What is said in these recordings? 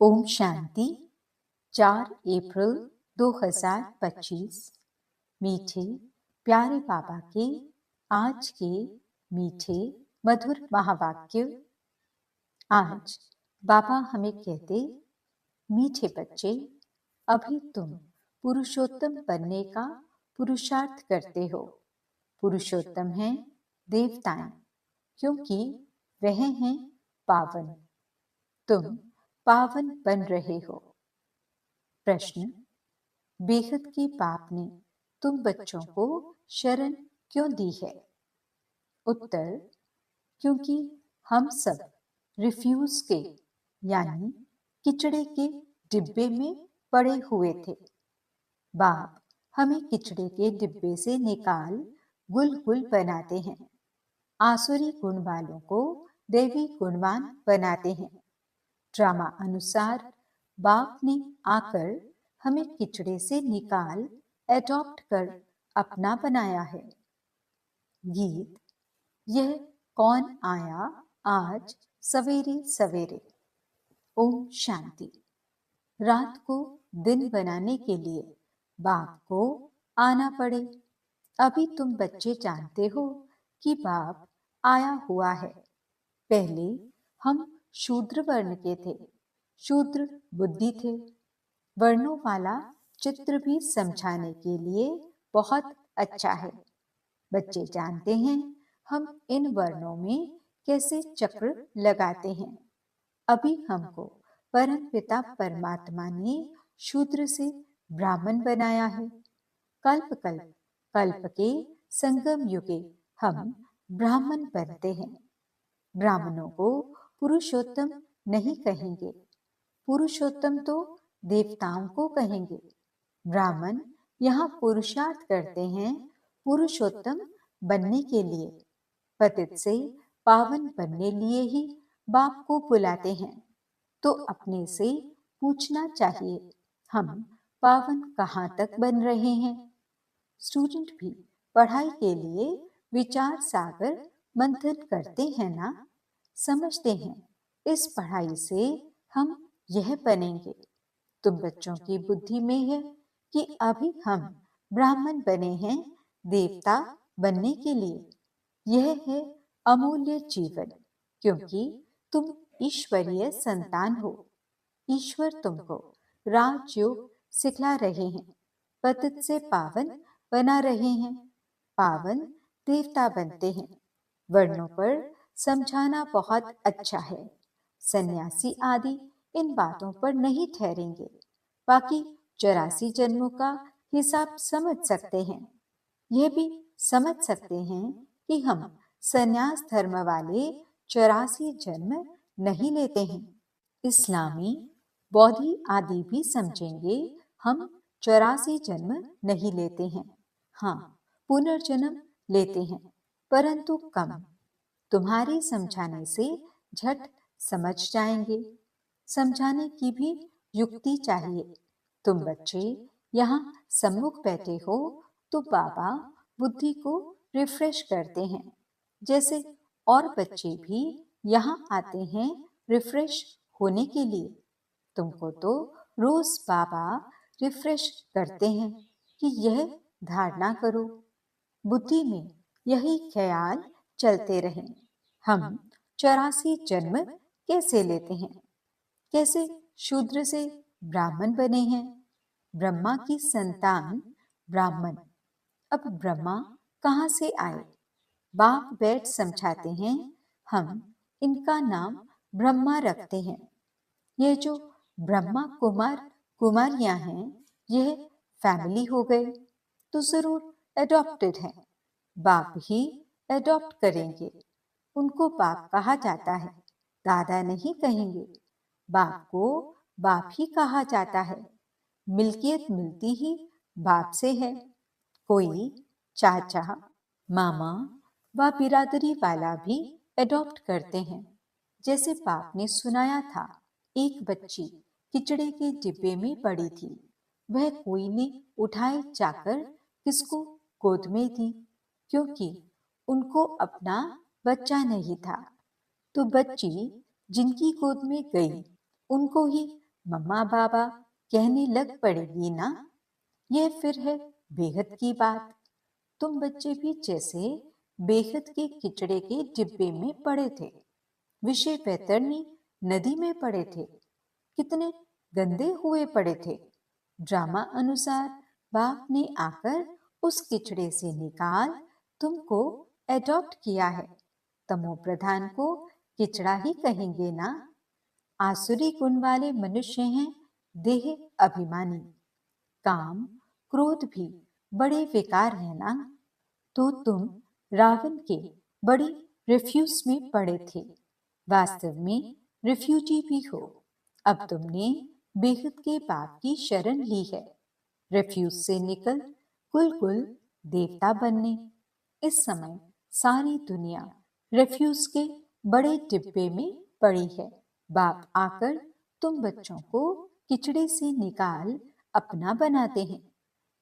ओम शांति। 4 अप्रैल 2025। मीठे प्यारे बाबा के आज के मीठे मधुर महावाक्य। आज बाबा हमें कहते, मीठे बच्चे, अभी तुम पुरुषोत्तम बनने का पुरुषार्थ करते हो। पुरुषोत्तम हैं देवताएं, क्योंकि वह हैं पावन। तुम पावन बन रहे हो। प्रश्न: बेहद के बाप ने तुम बच्चों को शरण क्यों दी है? उत्तर: क्योंकि हम सब रिफ्यूज के यानी किचड़े के डिब्बे में पड़े हुए थे। बाप हमें किचड़े के डिब्बे से निकाल गुल गुल बनाते हैं। आसुरी गुण वालों को देवी गुणवान बनाते हैं। ड्रामा अनुसार बाप ने आकर हमें किचड़े से निकाल एडॉप्ट कर अपना बनाया है। गीत: यह कौन आया आज सवेरे सवेरे। ओम शांति। रात को दिन बनाने के लिए बाप को आना पड़े। अभी तुम बच्चे जानते हो कि बाप आया हुआ है। पहले हम शूद्र वर्ण के थे, शूद्र बुद्धि थे। वर्णों वाला चित्र भी समझाने के लिए बहुत अच्छा है। बच्चे जानते हैं हम इन वर्णों में कैसे चक्र लगाते हैं। अभी हमको परम पिता परमात्मा ने शूद्र से ब्राह्मण बनाया है। कल्प कल्प कल्प के संगम युगे हम ब्राह्मण बनते हैं। ब्राह्मणों को पुरुषोत्तम नहीं कहेंगे, पुरुषोत्तम तो देवताओं को कहेंगे। ब्राह्मण यहाँ पुरुषार्थ करते हैं पुरुषोत्तम बनने के लिए। पतित से पावन बनने लिए ही बाप को बुलाते हैं। तो अपने से पूछना चाहिए, हम पावन कहाँ तक बन रहे हैं? स्टूडेंट भी पढ़ाई के लिए विचार सागर मंथन करते हैं ना, समझते हैं इस पढ़ाई से हम यह बनेंगे। तुम बच्चों की बुद्धि में है कि अभी हम ब्राह्मण बने हैं देवता बनने के लिए। यह है अमूल्य जीवन, क्योंकि तुम ईश्वरीय संतान हो। ईश्वर तुमको राजयोग सिखला रहे हैं, पतित से पावन बना रहे हैं। पावन देवता बनते हैं। वर्णों पर समझाना बहुत अच्छा है। सन्यासी आदि इन बातों पर नहीं ठहरेंगे। बाकी 84 जन्मों का हिसाब समझ सकते हैं। यह भी समझ सकते हैं कि हम सन्यास धर्म वाले 84 जन्म नहीं लेते हैं। इस्लामी बौद्धि आदि भी समझेंगे हम 84 जन्म नहीं लेते हैं। हाँ, पुनर्जन्म लेते हैं, परंतु कम। तुम्हारे समझाने से झट समझ जाएंगे। समझाने की भी युक्ति चाहिए। तुम बच्चे यहाँ सम्मुख बैठे हो तो बाबा बुद्धि को रिफ्रेश करते हैं। जैसे और बच्चे भी यहाँ आते हैं रिफ्रेश होने के लिए। तुमको तो रोज बाबा रिफ्रेश करते हैं कि यह धारणा करो। बुद्धि में यही ख्याल चलते रहें, हम 84 जन्म कैसे लेते हैं, कैसे शूद्र से ब्राह्मण बने हैं। ब्रह्मा की संतान ब्राह्मण। अब ब्रह्मा कहाँ से आए? बाप बैठ समझाते हैं, हम इनका नाम ब्रह्मा रखते हैं। यह जो ब्रह्मा कुमार कुमारियां हैं, यह फैमिली हो गए तो जरूर एडॉप्टेड हैं। बाप ही एडॉप्ट करेंगे। उनको बाप कहा जाता है, दादा नहीं कहेंगे। बाप को बाप ही कहा जाता है। मिल्कियत मिलती ही बाप से है। कोई चाचा, मामा व बिरादरी वाला भी एडॉप्ट करते हैं। जैसे बाप ने सुनाया था, एक बच्ची किचड़े के डिब्बे में पड़ी थी। वह कोई ने उठाए जाकर किसको गोद में दी, क्योंकि उनको अपना बच्चा नहीं था। तो बच्ची जिनकी गोद में गई, उनको ही मम्मा बाबा कहने लग पड़ेगी ना, यह फिर है बेहद की बात। तुम बच्चे भी जैसे बेहद के किचड़े के डिब्बे में पड़े थे, विषय वैतरणी नदी में पड़े थे, कितने गंदे हुए पड़े थे। ड्रामा अनुसार बाप ने आकर उस किचड़े से निकाल तुमको एडॉप्ट किया है। तमो प्रधान को किचड़ा ही कहेंगे ना। आसुरी गुण वाले मनुष्य हैं देह अभिमानी। काम क्रोध भी बड़े विकार है ना। तो तुम रावण के बड़ी रिफ्यूज में पड़े थे, वास्तव में रिफ्यूजी भी हो। अब तुमने बेहद के बाप की शरण ली है, रिफ्यूज से निकल कुल कुल देवता बनने। इस समय सारी दुनिया रिफ्यूज के बड़े डिब्बे में पड़ी है। बाप आकर तुम बच्चों को किचड़े से निकाल अपना बनाते हैं,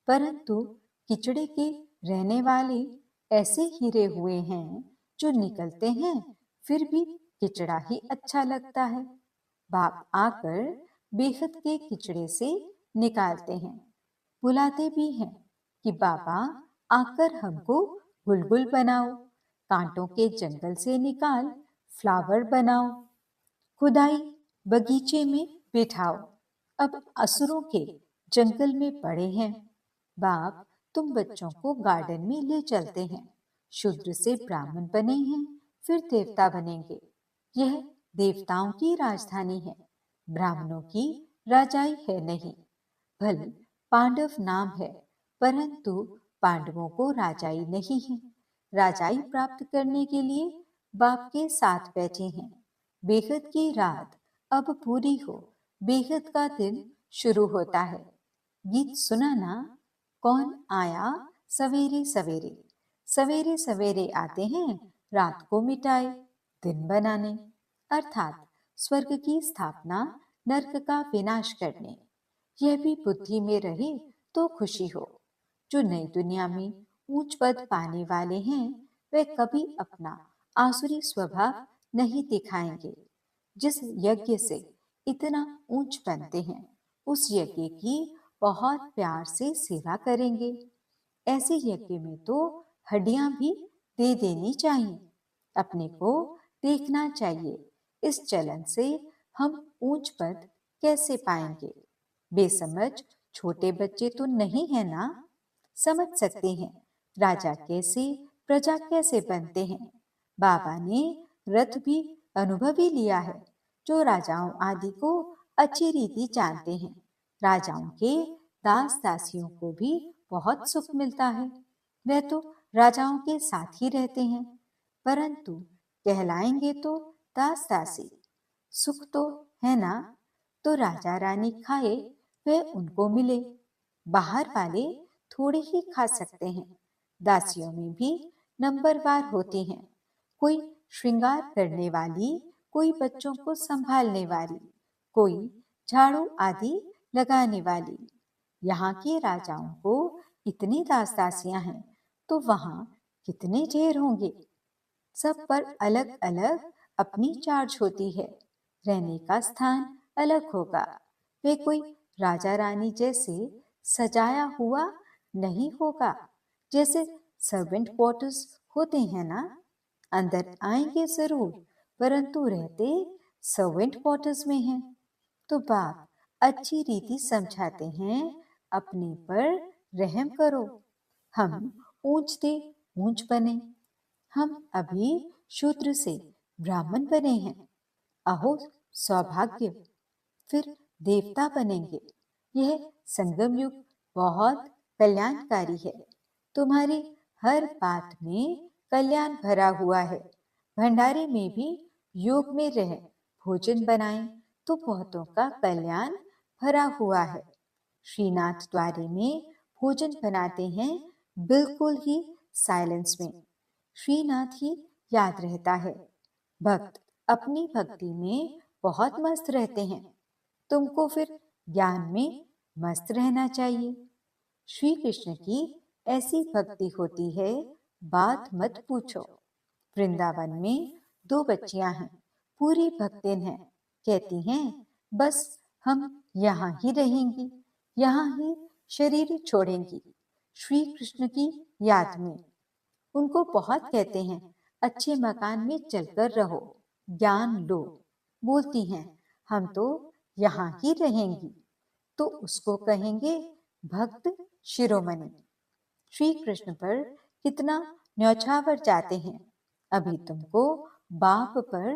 परंतु किचड़े के रहने वाले ऐसे हीरे हुए हैं जो निकलते हैं फिर भी किचड़ा ही अच्छा लगता है। बाप आकर बेहद के किचड़े से निकालते हैं, बुलाते भी हैं कि बाबा आकर हमको गुलगुल बनाओ, कांटों के जंगल से निकाल फ्लावर बनाओ, खुदाई बगीचे में बिठाओ। अब असुरों के जंगल में पड़े हैं। बाप तुम बच्चों को गार्डन में ले चलते हैं। शूद्र से ब्राह्मण बने हैं, फिर देवता बनेंगे। यह देवताओं की राजधानी है, ब्राह्मणों की राजाई है नहीं। भले पांडव नाम है, परंतु पांडवों को राजाई नहीं है। राजाई प्राप्त करने के लिए बाप के साथ बैठे हैं। बेहद की रात अब पूरी हो, बेहद का दिन शुरू होता है। गीत सुना ना, कौन आया सवेरे सवेरे। सवेरे सवेरे आते हैं रात को मिटाए दिन बनाने, अर्थात स्वर्ग की स्थापना, नरक का विनाश करने। यह भी बुद्धि में रहे तो खुशी हो। जो नई दुनिया में ऊंच पद पाने वाले हैं वे कभी अपना आसुरी स्वभाव नहीं दिखाएंगे। जिस यज्ञ से इतना ऊंच बनते हैं उस यज्ञ की बहुत प्यार से सेवा करेंगे। ऐसे यज्ञ में तो हड्डियां भी दे देनी चाहिए। अपने को देखना चाहिए, इस चलन से हम ऊंच पद कैसे पाएंगे। बेसमझ छोटे बच्चे तो नहीं है ना, समझ सकते हैं राजा कैसे प्रजा कैसे बनते हैं। बाबा ने रथ भी अनुभवी लिया है, जो राजाओं आदि को अच्छी रीति जानते हैं। राजाओं के दास दासियों को भी बहुत सुख मिलता है। वे तो राजाओं के साथ ही रहते हैं, परंतु कहलाएंगे तो दास दासी। सुख तो है ना, तो राजा रानी खाए वह उनको मिले। बाहर वाले थोड़े ही खा सकते हैं। दासियों में भी नंबरवार होती हैं, कोई श्रृंगार करने वाली, कोई बच्चों को संभालने वाली, कोई झाड़ू आदि लगाने वाली। यहाँ के राजाओं को इतनी दास दासियां हैं तो वहां कितने ढेर होंगे। सब पर अलग अलग अपनी चार्ज होती है, रहने का स्थान अलग होगा। वे कोई राजा रानी जैसे सजाया हुआ नहीं होगा, जैसे सर्वेंट क्वार्टर्स होते हैं ना। अंदर आएंगे जरूर, परंतु रहते सर्वेंट क्वार्टर्स में हैं। तो बाप अच्छी रीति समझाते हैं, अपने पर रहम करो। हम ऊंच थे ऊंच बने, हम अभी शूद्र से ब्राह्मण बने हैं। अहो सौभाग्य, फिर देवता बनेंगे। यह संगम युग बहुत कल्याणकारी है। तुम्हारी हर बात में कल्याण भरा हुआ है। भंडारे में भी योग में रह भोजन बनाएं तो बहुतों का कल्याण भरा हुआ है। श्रीनाथ द्वारे में भोजन बनाते हैं बिल्कुल ही साइलेंस में। श्रीनाथ ही याद रहता है। भक्त अपनी भक्ति में बहुत मस्त रहते हैं। तुमको फिर ज्ञान में मस्त रहना चाहिए। श्री कृष्ण की ऐसी भक्ति होती है, बात मत पूछो। वृंदावन में 2 बच्चियां हैं, पूरी भक्तिन हैं। कहती हैं बस हम यहाँ ही रहेंगी, यहाँ ही शरीर छोड़ेंगी, श्री कृष्ण की याद में। उनको बहुत कहते हैं, अच्छे मकान में चलकर रहो, ज्ञान लो। बोलती हैं, हम तो यहाँ ही रहेंगी। तो उसको कहेंगे भक्त शिरोमणि। श्री कृष्ण पर कितना न्यौछावर जाते हैं। अभी तुमको बाप पर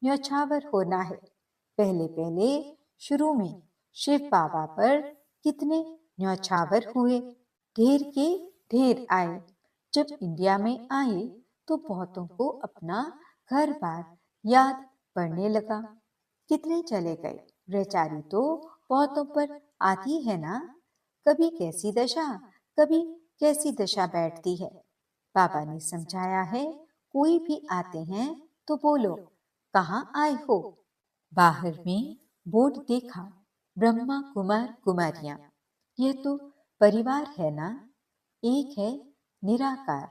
न्यौछावर होना है। पहले पहले शुरू में शिव बाबा पर कितने न्यौछावर हुए, ढेर के ढेर आए। जब इंडिया में आए तो बहुतों को अपना घर बार याद पड़ने लगा। कितने चले गए, बेचारी तो बहुतों पर आती है ना। कभी कैसी दशा, कभी कैसी दशा बैठती है। बाबा ने समझाया है, कोई भी आते हैं तो बोलो कहाँ आए हो। बाहर में बोर्ड देखा, ब्रह्मा कुमार कुमारियां। यह तो परिवार है ना। एक है निराकार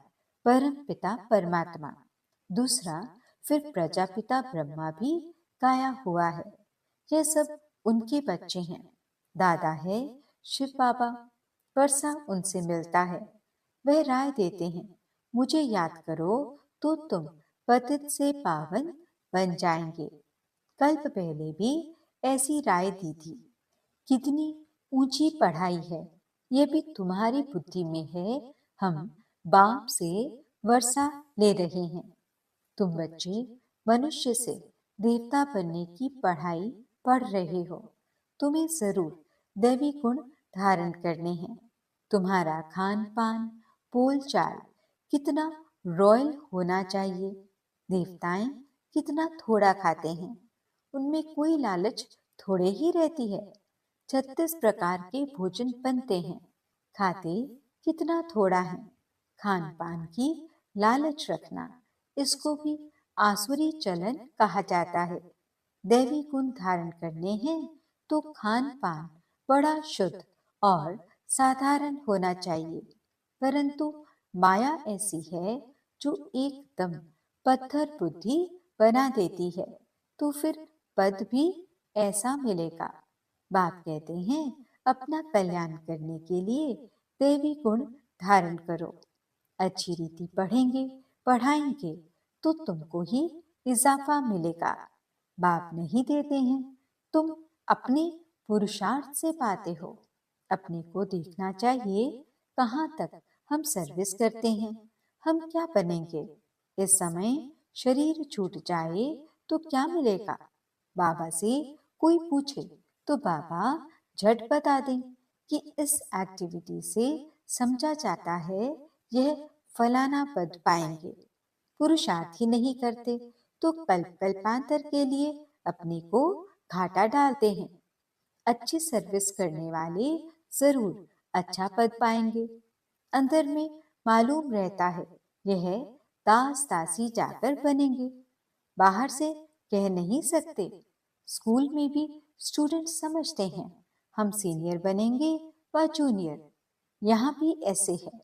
परम पिता परमात्मा, दूसरा फिर प्रजापिता ब्रह्मा भी गाया हुआ है। यह सब उनके बच्चे हैं। दादा है शिव बाबा, वर्षा उनसे मिलता है। वह राय देते हैं, मुझे याद करो तो तुम पतित से पावन बन जाएंगे। कल्प पहले भी ऐसी राय दी थी। कितनी ऊंची पढ़ाई है, यह भी तुम्हारी बुद्धि में है। हम बाप से वर्षा ले रहे हैं। तुम बच्चे मनुष्य से देवता बनने की पढ़ाई पढ़ रहे हो। तुम्हें जरूर दैवी गुण धारण करने हैं। तुम्हारा खान पान बोल चाल कितना रॉयल होना चाहिए। देवताएं कितना थोड़ा खाते हैं, उनमें कोई लालच थोड़े ही रहती है। 36 प्रकार के भोजन बनते हैं, खाते कितना थोड़ा है। खान पान की लालच रखना, इसको भी आसुरी चलन कहा जाता है। दैवी गुण धारण करने हैं तो खान पान बड़ा शुद्ध और साधारण होना चाहिए। परंतु माया ऐसी है जो एकदम पत्थर बुद्धि बना देती है, तो फिर पद भी ऐसा मिलेगा। बाप कहते हैं, अपना कल्याण करने के लिए दैवी गुण धारण करो। अच्छी रीति पढ़ेंगे पढ़ाएंगे तो तुमको ही इजाफा मिलेगा। बाप नहीं देते हैं, तुम अपने पुरुषार्थ से पाते हो। अपने को देखना चाहिए, कहाँ तक हम सर्विस करते हैं, हम क्या बनेंगे। इस समय शरीर छूट जाए तो क्या मिलेगा। बाबा से कोई पूछे तो बाबा झट बता दें कि इस एक्टिविटी से समझा जाता है यह फलाना पद पाएंगे। पुरुषार्थ ही नहीं करते तो कल्प कल्पांतर के लिए अपने को घाटा डालते हैं। अच्छी सर्विस करने वाले जरूर अच्छा पद पाएंगे। अंदर में मालूम रहता है यह दास दासी जाकर बनेंगे, बाहर से कह नहीं सकते। स्कूल में भी स्टूडेंट समझते हैं हम सीनियर बनेंगे व जूनियर। यहाँ भी ऐसे है।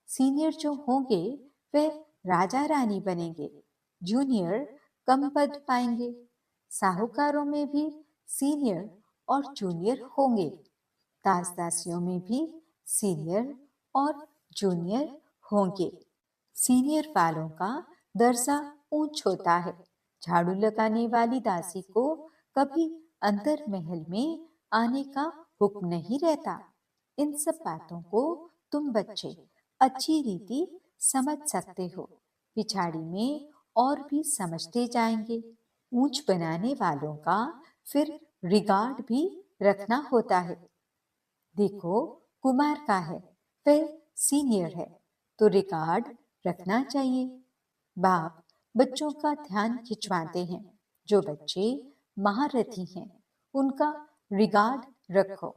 सीनियर जो होंगे वह राजा रानी बनेंगे, जूनियर कम पद पाएंगे। साहूकारों में भी सीनियर और जूनियर होंगे, दास दासियों में भी सीनियर और जूनियर होंगे। सीनियर वालों का दर्जा ऊंच होता है। झाड़ू लगाने वाली दासी को कभी अंतर महल में आने का हुक्म नहीं रहता। इन सब बातों को तुम बच्चे अच्छी रीति समझ सकते हो। पिछाड़ी में और भी समझते जाएंगे। ऊंच बनाने वालों का फिर रिगार्ड भी रखना होता है। देखो कुमार का है, वह सीनियर है तो रिगार्ड रखना चाहिए। बाप बच्चों का ध्यान खिंचवाते हैं। जो बच्चे महारथी हैं उनका रिगार्ड रखो।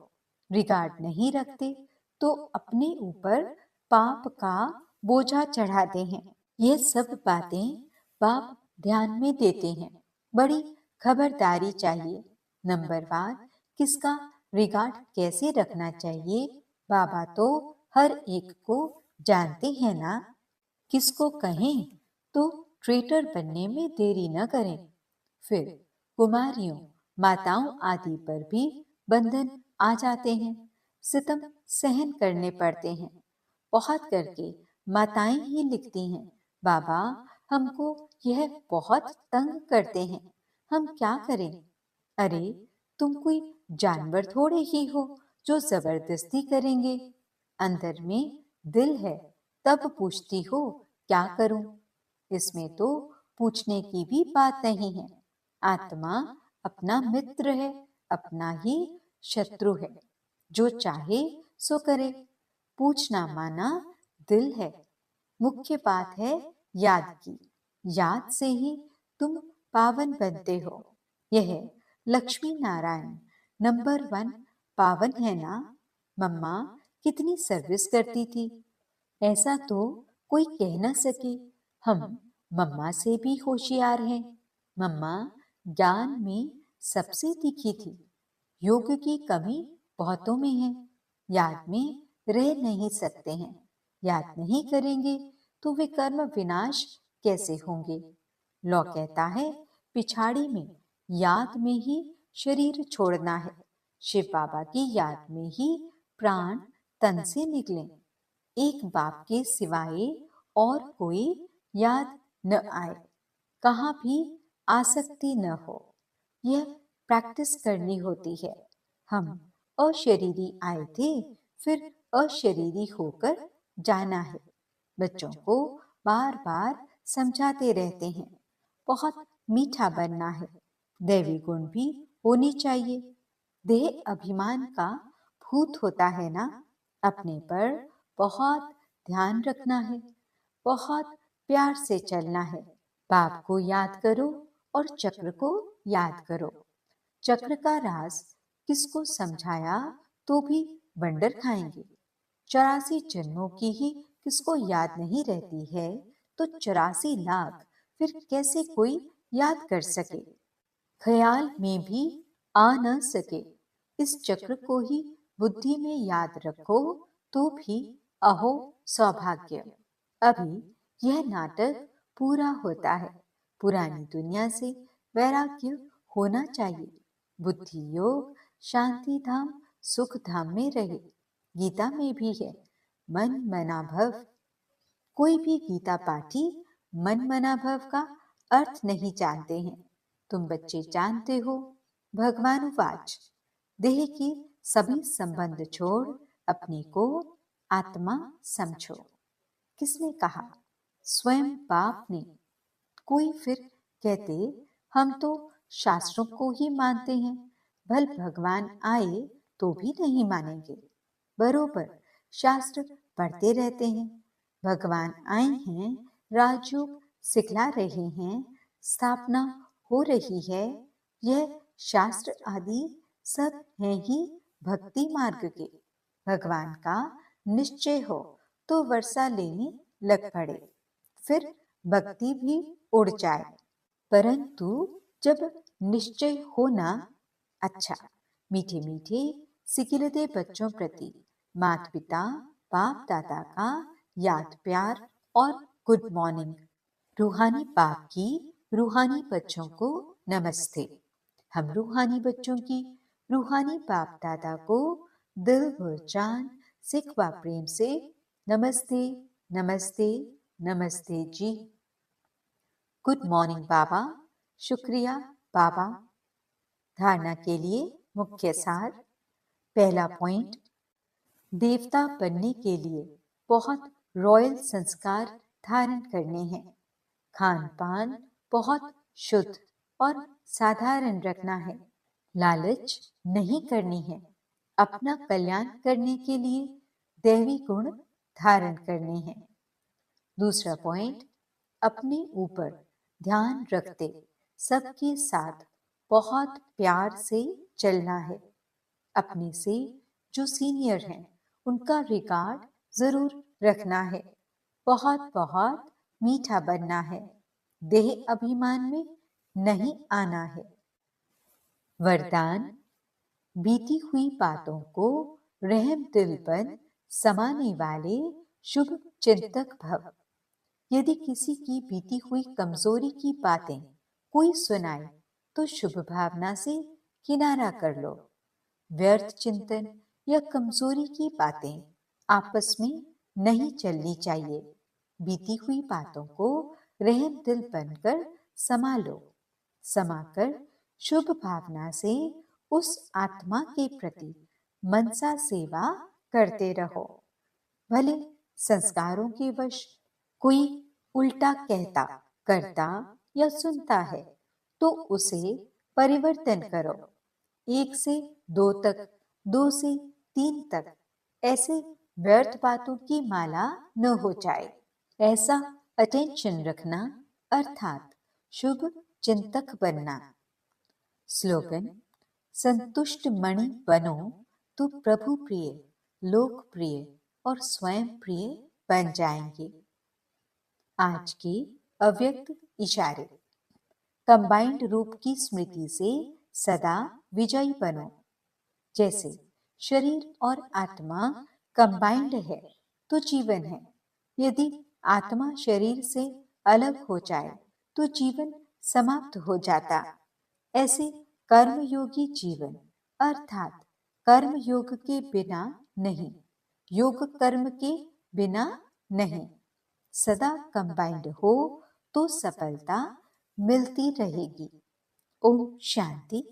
रिगार्ड नहीं रखते तो अपने ऊपर पाप का बोझा चढ़ाते हैं। ये सब बातें बाप ध्यान में देते हैं। बड़ी खबरदारी चाहिए। नंबरवार किसका रिगार्ड कैसे रखना चाहिए, बाबा तो हर एक को जानते हैं ना। किसको कहें तो ट्रेटर बनने में देरी न करें। फिर कुमारियों माताओं आदि पर भी बंधन आ जाते हैं, सितम सहन करने पड़ते हैं। बहुत करके माताएं ही लिखती हैं, बाबा हमको यह बहुत तंग करते हैं, हम क्या करें? अरे तुम कोई जानवर थोड़े ही हो जो जबरदस्ती करेंगे। अंदर में दिल है, तब पूछती हो क्या करूं? इसमें तो पूछने की भी बात नहीं है। आत्मा अपना मित्र है, अपना ही शत्रु है। जो चाहे सो करे। पूछना माना दिल है। मुख्य बात है याद की। याद से ही तुम पावन बनते हो। यह लक्ष्मी नारायण नंबर 1 पावन है ना? मम्मा कितनी सर्विस करती थी, ऐसा तो कोई कह न सके। हम मम्मा से भी होशियार हैं। मम्मा ज्ञान में सबसे तीखी थी। योग की कमी बहुतों में है। याद में रह नहीं सकते हैं। याद नहीं करेंगे तो वे कर्म विनाश कैसे होंगे? लौ कहता है पिछाड़ी में याद में ही शरीर छोड़ना है। शिव बाबा की याद में ही प्राण तन से निकलें। एक बाप के सिवाय और कोई याद न आए, कहाँ भी आसक्ति न हो। यह प्रैक्टिस करनी होती है। हम अशरीरी आए थे, फिर अशरीरी होकर जाना है। बच्चों को बार बार समझाते रहते हैं, बहुत मीठा बनना है। दैवी गुण भी होनी चाहिए। देह अभिमान का भूत होता है ना। अपने पर बहुत ध्यान रखना है, बहुत प्यार से चलना है। बाप को याद करो और चक्र को याद करो। चक्र का राज किसको समझाया तो भी बंडर खाएंगे। 84 जन्मों की ही किसको याद नहीं रहती है, तो 84 लाख फिर कैसे कोई याद कर सके? ख्याल में भी आ न सके। इस चक्र को ही बुद्धि में याद रखो तो भी अहो सौभाग्य। अभी यह नाटक पूरा होता है। पुरानी दुनिया से वैराग्य होना चाहिए। बुद्धि योग शांति धाम सुख धाम में रहे। गीता में भी है मन मना भव। कोई भी गीता पाठी मन मना भव का अर्थ नहीं जानते हैं। तुम बच्चे जानते हो। भगवान वाच देह की सभी संबंध छोड़ अपने को आत्मा समझो। किसने कहा? स्वयं बाप ने। कोई फिर कहते हम तो शास्त्रों को ही मानते हैं, भल भगवान आए तो भी नहीं मानेंगे। बरोबर शास्त्र पढ़ते रहते हैं। भगवान आए हैं, राजयोग सिखला रहे हैं, स्थापना हो रही है। यह शास्त्र आदि सब हैं ही भक्ति मार्ग के। भगवान का निश्चय हो तो वर्षा लेने लग पड़े, फिर भक्ति भी उड़ जाए। परंतु जब निश्चय होना, अच्छा मीठे मीठे सिकिलते बच्चों प्रति माता पिता बाप दादा का याद प्यार और गुड मॉर्निंग। रूहानी बाप की रूहानी बच्चों को नमस्ते। हम रूहानी बच्चों की रूहानी बाप दादा को दिल व जान सिख व प्रेम से नमस्ते नमस्ते नमस्ते जी। गुड मॉर्निंग बाबा। शुक्रिया बाबा। धारणा के लिए मुख्य सार। पहला पॉइंट, देवता बनने के लिए बहुत रॉयल संस्कार धारण करने हैं। खान पान बहुत शुद्ध और साधारण रखना है। लालच नहीं करनी है। अपना कल्याण करने के लिए दैवी गुण धारण करने हैं। दूसरा पॉइंट, अपने ऊपर ध्यान रखते सबके साथ बहुत प्यार से चलना है। अपने से जो सीनियर हैं उनका रिगार्ड जरूर रखना है। बहुत बहुत मीठा बनना है। देह अभिमान में नहीं आना है। वरदान, बीती हुई बातों को रहम दिल पर समाने वाले शुभ चिंतक भव। यदि किसी की बीती हुई कमजोरी की बातें कोई सुनाए तो शुभ भावना से किनारा कर लो। व्यर्थ चिंतन या कमजोरी की बातें आपस में नहीं चलनी चाहिए। बीती हुई बातों को रहम दिल बनकर संभालो। समाकर शुभ भावना से उस आत्मा के प्रति मनसा सेवा करते रहो। भले संस्कारों के वश कोई उल्टा कहता, करता या सुनता है, तो उसे परिवर्तन करो। 1 से 2 तक, 2 से 3 तक ऐसे व्यर्थ बातों की माला न हो जाए। ऐसा अटेंशन रखना अर्थात शुभ चिंतक बनना। स्लोगन: संतुष्ट मणि बनो तो प्रभु प्रिय, लोकप्रिय और स्वयं प्रिय बन जाएंगे। आज के अव्यक्त इशारे: कंबाइंड रूप की स्मृति से सदा विजयी बनो। जैसे शरीर और आत्मा कंबाइंड है तो जीवन है। यदि आत्मा शरीर से अलग हो जाए तो जीवन समाप्त हो जाता। ऐसे कर्मयोगी जीवन अर्थात कर्म योग के बिना नहीं, योग कर्म के बिना नहीं। सदा कंबाइंड हो तो सफलता मिलती रहेगी। ओम शांति।